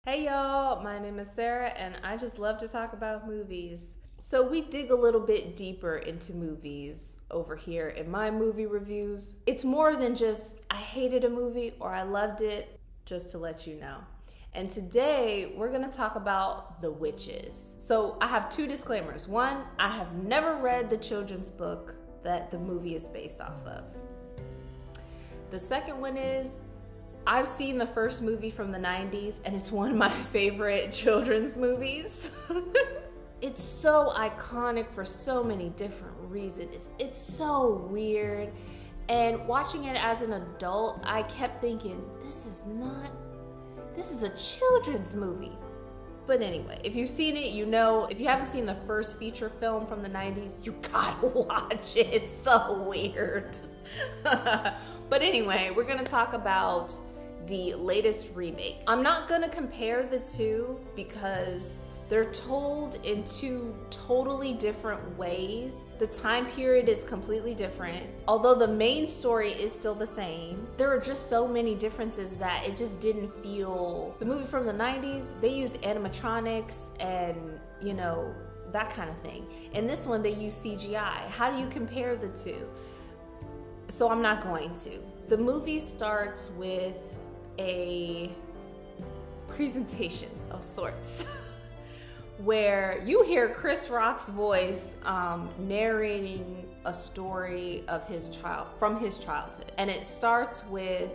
Hey y'all, my name is Sarah and I just love to talk about movies. So we dig a little bit deeper into movies over here in my movie reviews. It's more than just I hated a movie or I loved it, just to let you know. And today we're gonna talk about The Witches. So I have two disclaimers. One, I have never read the children's book that the movie is based off of. The second one is, I've seen the first movie from the 90s and it's one of my favorite children's movies. It's so iconic for so many different reasons. It's so weird. And watching it as an adult, I kept thinking, this is a children's movie. But anyway, if you've seen it, you know. If you haven't seen the first feature film from the 90s, you gotta watch it. It's so weird. But anyway, we're gonna talk about the latest remake. I'm not gonna compare the two because they're told in two totally different ways. The time period is completely different. Although the main story is still the same, there are just so many differences that it just didn't feel... The movie from the 90s, they used animatronics and, you know, that kind of thing. In this one, they use CGI. How do you compare the two? So I'm not going to. The movie starts with a presentation of sorts where you hear Chris Rock's voice narrating a story of from his childhood. And it starts with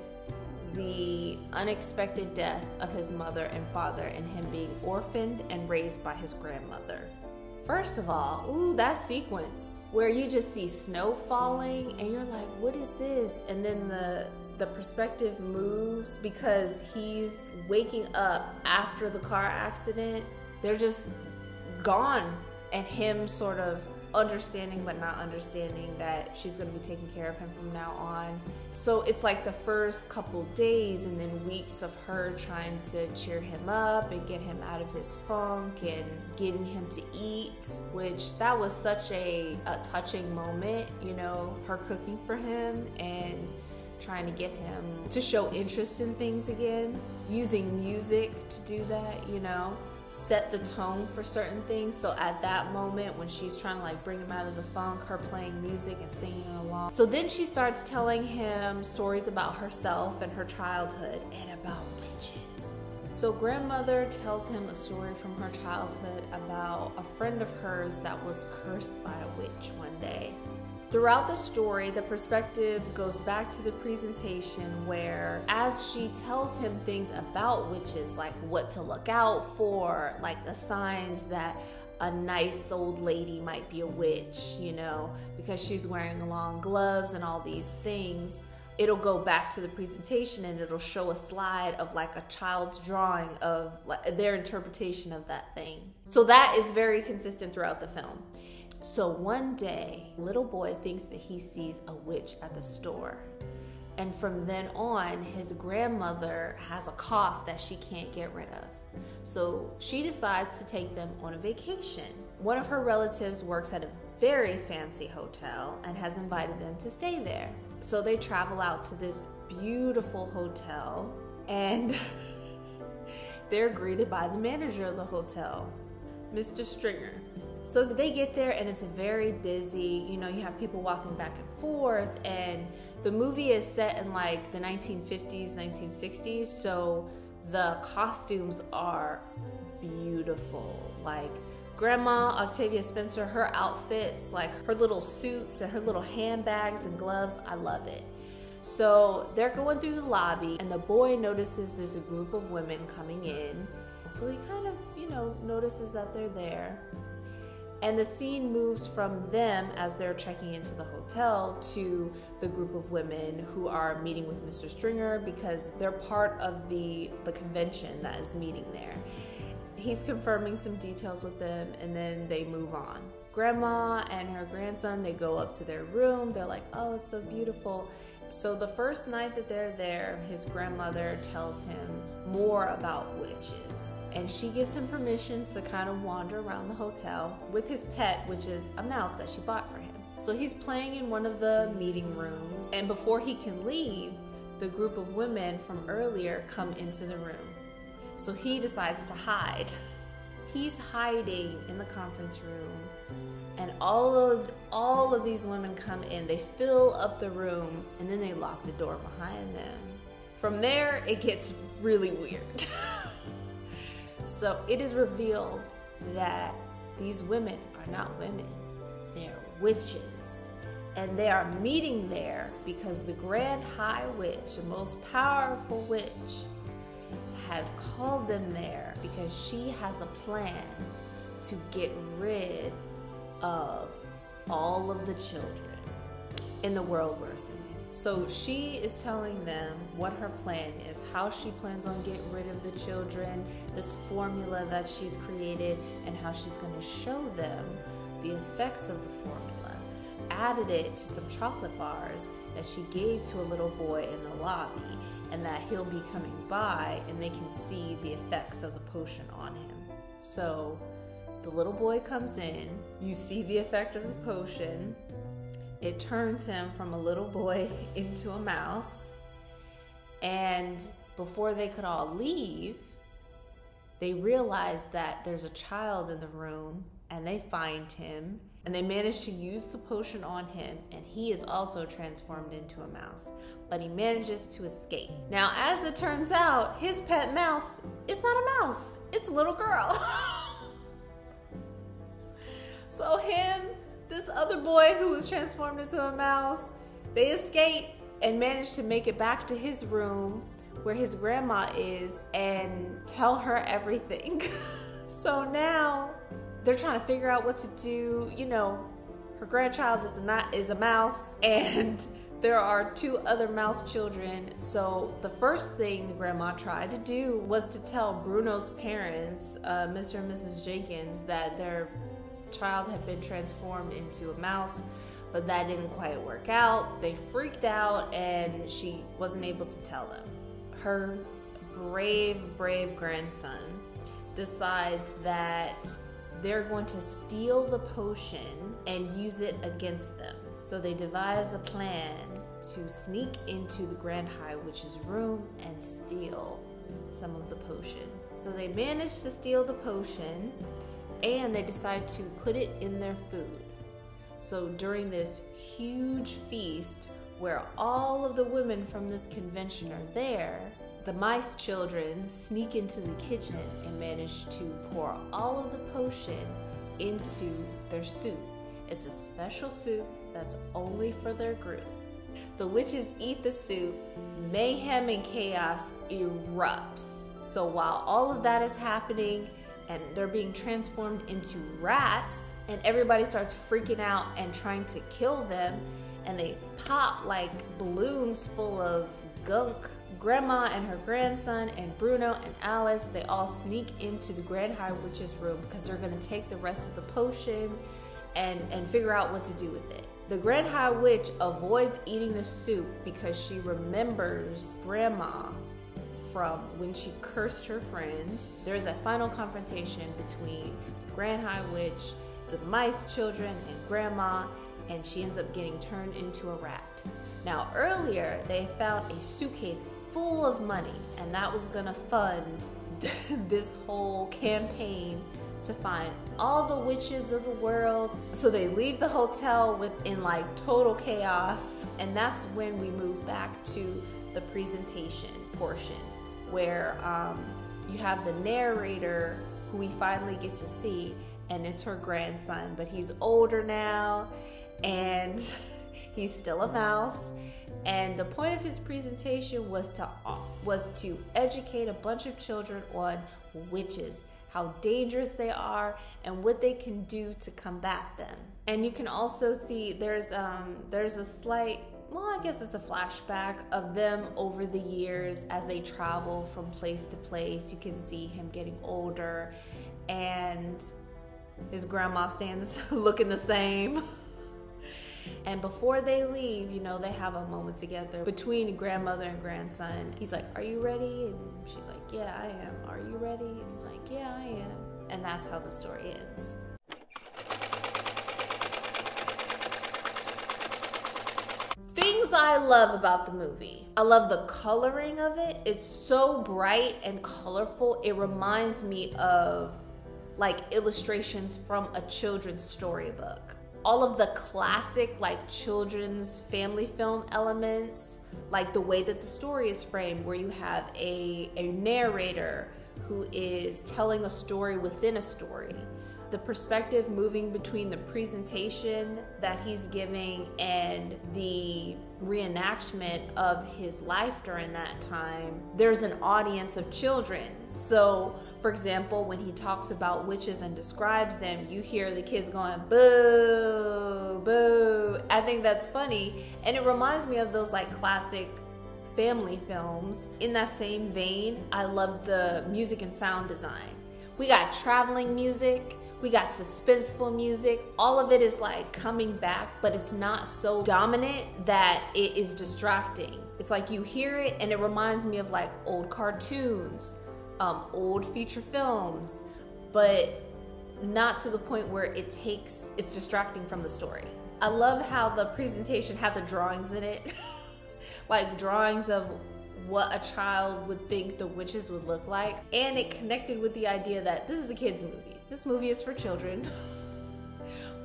the unexpected death of his mother and father and him being orphaned and raised by his grandmother. First of all, ooh, that sequence where you just see snow falling and you're like, what is this? And then the perspective moves because he's waking up after the car accident. They're just gone, and him sort of understanding but not understanding that she's going to be taking care of him from now on. So it's like the first couple days and then weeks of her trying to cheer him up and get him out of his funk and getting him to eat, which that was such a touching moment, you know, her cooking for him and trying to get him to show interest in things again, using music to do that, you know, set the tone for certain things. So at that moment when she's trying to like bring him out of the funk, her playing music and singing along. So then she starts telling him stories about herself and her childhood and about witches. So grandmother tells him a story from her childhood about a friend of hers that was cursed by a witch one day. Throughout the story, the perspective goes back to the presentation where as she tells him things about witches, like what to look out for, like the signs that a nice old lady might be a witch, you know, because she's wearing long gloves and all these things. It'll go back to the presentation and it'll show a slide of like a child's drawing of their interpretation of that thing. So that is very consistent throughout the film. So one day, little boy thinks that he sees a witch at the store. And from then on, his grandmother has a cough that she can't get rid of. So she decides to take them on a vacation. One of her relatives works at a very fancy hotel and has invited them to stay there. So they travel out to this beautiful hotel and they're greeted by the manager of the hotel, Mr. Stringer. So they get there and it's very busy. You know, you have people walking back and forth, and the movie is set in like the 1950s, 1960s. So the costumes are beautiful. Like Grandma Octavia Spencer, her outfits, like her little suits and her little handbags and gloves, I love it. So they're going through the lobby and the boy notices there's a group of women coming in. So he kind of, you know, notices that they're there. And the scene moves from them as they're checking into the hotel to the group of women who are meeting with Mr. Stringer because they're part of the convention that is meeting there. He's confirming some details with them and then they move on. Grandma and her grandson, they go up to their room. They're like, oh, it's so beautiful. So the first night that they're there, his grandmother tells him more about witches. And she gives him permission to kind of wander around the hotel with his pet, which is a mouse that she bought for him. So he's playing in one of the meeting rooms. And before he can leave, the group of women from earlier come into the room. So he decides to hide. He's hiding in the conference room, and all of these women come in. They fill up the room, and then they lock the door behind them. From there, it gets really weird. So it is revealed that these women are not women. They're witches. And they are meeting there because the Grand High Witch, the most powerful witch, has called them there because she has a plan to get rid of all of the children in the world we're assuming. So she is telling them what her plan is, how she plans on getting rid of the children, this formula that she's created, and how she's going to show them the effects of the formula. Added it to some chocolate bars that she gave to a little boy in the lobby, and that he'll be coming by and they can see the effects of the potion on him. So the little boy comes in, you see the effect of the potion. It turns him from a little boy into a mouse. And before they could all leave, they realize that there's a child in the room, and they find him, and they manage to use the potion on him, and he is also transformed into a mouse, but he manages to escape. Now, as it turns out, his pet mouse is not a mouse, it's a little girl. So this other boy who was transformed into a mouse, they escape and manage to make it back to his room where his grandma is and tell her everything. So now they're trying to figure out what to do. You know, her grandchild is a mouse, and there are 2 other mouse children. So the first thing the grandma tried to do was to tell Bruno's parents, Mr. and Mrs. Jenkins, that their child had been transformed into a mouse, but that didn't quite work out. They freaked out, and she wasn't able to tell them. Her brave grandson decides that they're going to steal the potion and use it against them. So they devise a plan to sneak into the Grand High Witch's room and steal some of the potion. So they manage to steal the potion, and they decide to put it in their food. So during this huge feast where all of the women from this convention are there, the mice children sneak into the kitchen and manage to pour all of the potion into their soup. It's a special soup that's only for their group. The witches eat the soup, mayhem and chaos erupts. So while all of that is happening, and they're being transformed into rats, and everybody starts freaking out and trying to kill them, and they pop like balloons full of gunk. Grandma and her grandson and Bruno and Alice, they all sneak into the Grand High Witch's room because they're going to take the rest of the potion and figure out what to do with it. The Grand High Witch avoids eating the soup because she remembers Grandma from when she cursed her friend. There's a final confrontation between the Grand High Witch, the mice children, and Grandma, and she ends up getting turned into a rat. Now earlier, they found a suitcase full of money, and that was gonna fund this whole campaign to find all the witches of the world. So they leave the hotel in like total chaos, and that's when we move back to the presentation portion, where you have the narrator who we finally get to see, and it's her grandson, but he's older now, and he's still a mouse. And the point of his presentation was to educate a bunch of children on witches, how dangerous they are, and what they can do to combat them. And you can also see there's a slight, well, I guess it's a flashback of them over the years as they travel from place to place. You can see him getting older, and his grandma looking the same. And before they leave, you know, they have a moment together between grandmother and grandson. He's like, "Are you ready?" And she's like, "Yeah, I am." "Are you ready?" And he's like, "Yeah, I am." And that's how the story ends. Things things I love about the movie. I love the coloring of it. It's so bright and colorful. It reminds me of like illustrations from a children's storybook. All of the classic like children's family film elements, like the way that the story is framed, where you have a narrator who is telling a story within a story. The perspective moving between the presentation that he's giving and the reenactment of his life during that time. There's an audience of children. So, for example, when he talks about witches and describes them, you hear the kids going, boo, boo. I think that's funny. And it reminds me of those like classic family films. In that same vein, I love the music and sound design. We got traveling music, we got suspenseful music. All of it is like coming back, but it's not so dominant that it is distracting. It's like you hear it and it reminds me of like old cartoons, old feature films, but not to the point where it's distracting from the story. I love how the presentation had the drawings in it. Like drawings of what a child would think the witches would look like. And it connected with the idea that this is a kid's movie. This movie is for children.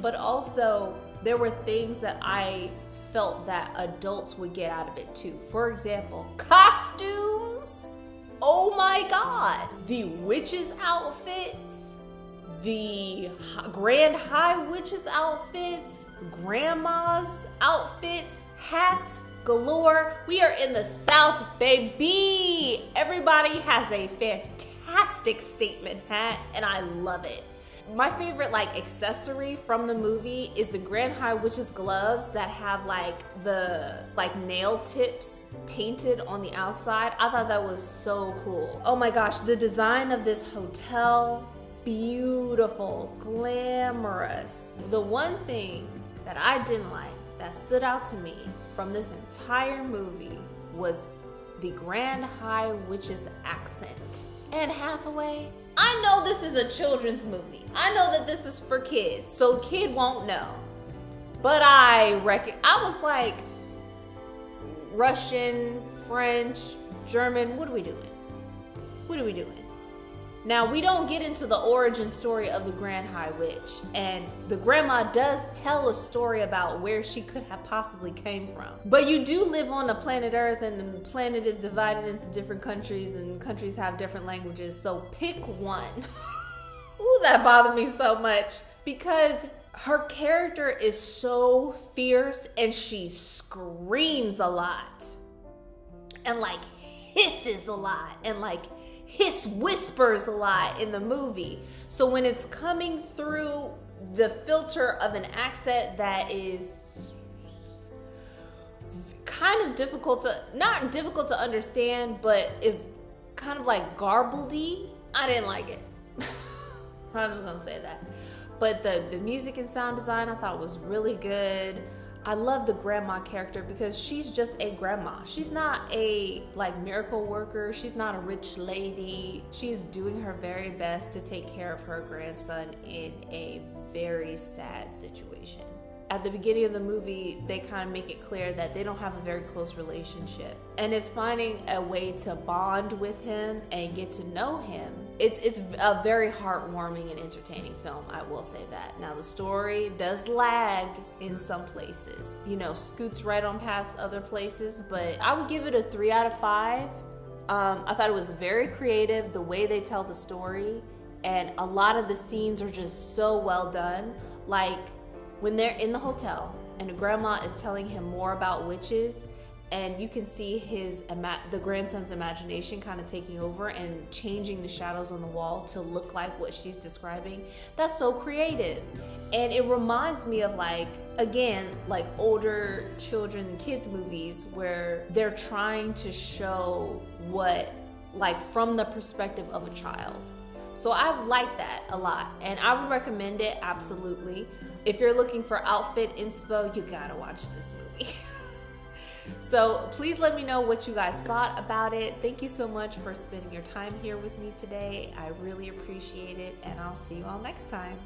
But also, there were things that I felt that adults would get out of it too. For example, costumes. Oh my God. The witches' outfits. The Grand High Witches' outfits. Grandma's outfits. Hats galore. We are in the South, baby. Everybody has a fantastic statement hat and I love it. My favorite like accessory from the movie is the Grand High Witch's gloves that have like the like nail tips painted on the outside. I thought that was so cool. Oh my gosh, the design of this hotel, beautiful, glamorous. The one thing that I didn't like, that stood out to me from this entire movie, was the Grand High Witch's accent. Anne Hathaway, I know this is a children's movie. I know that this is for kids, so a kid won't know. But I was like, Russian, French, German, what are we doing? What are we doing? Now, we don't get into the origin story of the Grand High Witch, and the grandma does tell a story about where she could have possibly came from. But you do live on the planet Earth, and the planet is divided into different countries, and countries have different languages, so pick one. Ooh, that bothered me so much, because her character is so fierce, and she screams a lot, and like hisses a lot, and like whispers a lot in the movie. So when it's coming through the filter of an accent that is kind of not difficult to understand, but is kind of like garbledy, I didn't like it. I'm just gonna say that. But the music and sound design I thought was really good. I love the grandma character because she's just a grandma. She's not a like miracle worker. She's not a rich lady. She's doing her very best to take care of her grandson in a very sad situation. At the beginning of the movie, they kind of make it clear that they don't have a very close relationship. And it's finding a way to bond with him and get to know him. It's a very heartwarming and entertaining film, I will say that. Now, the story does lag in some places. You know, scoots right on past other places, but I would give it a 3 out of 5. I thought it was very creative, the way they tell the story, and a lot of the scenes are just so well done. Like, when they're in the hotel and the grandma is telling him more about witches, and you can see the grandson's imagination kind of taking over and changing the shadows on the wall to look like what she's describing. That's so creative. And it reminds me of like, again, like older children and kids movies where they're trying to show what, like from the perspective of a child. So I like that a lot, and I would recommend it, absolutely. If you're looking for outfit inspo, you gotta watch this movie. So please let me know what you guys thought about it. Thank you so much for spending your time here with me today. I really appreciate it, and I'll see you all next time.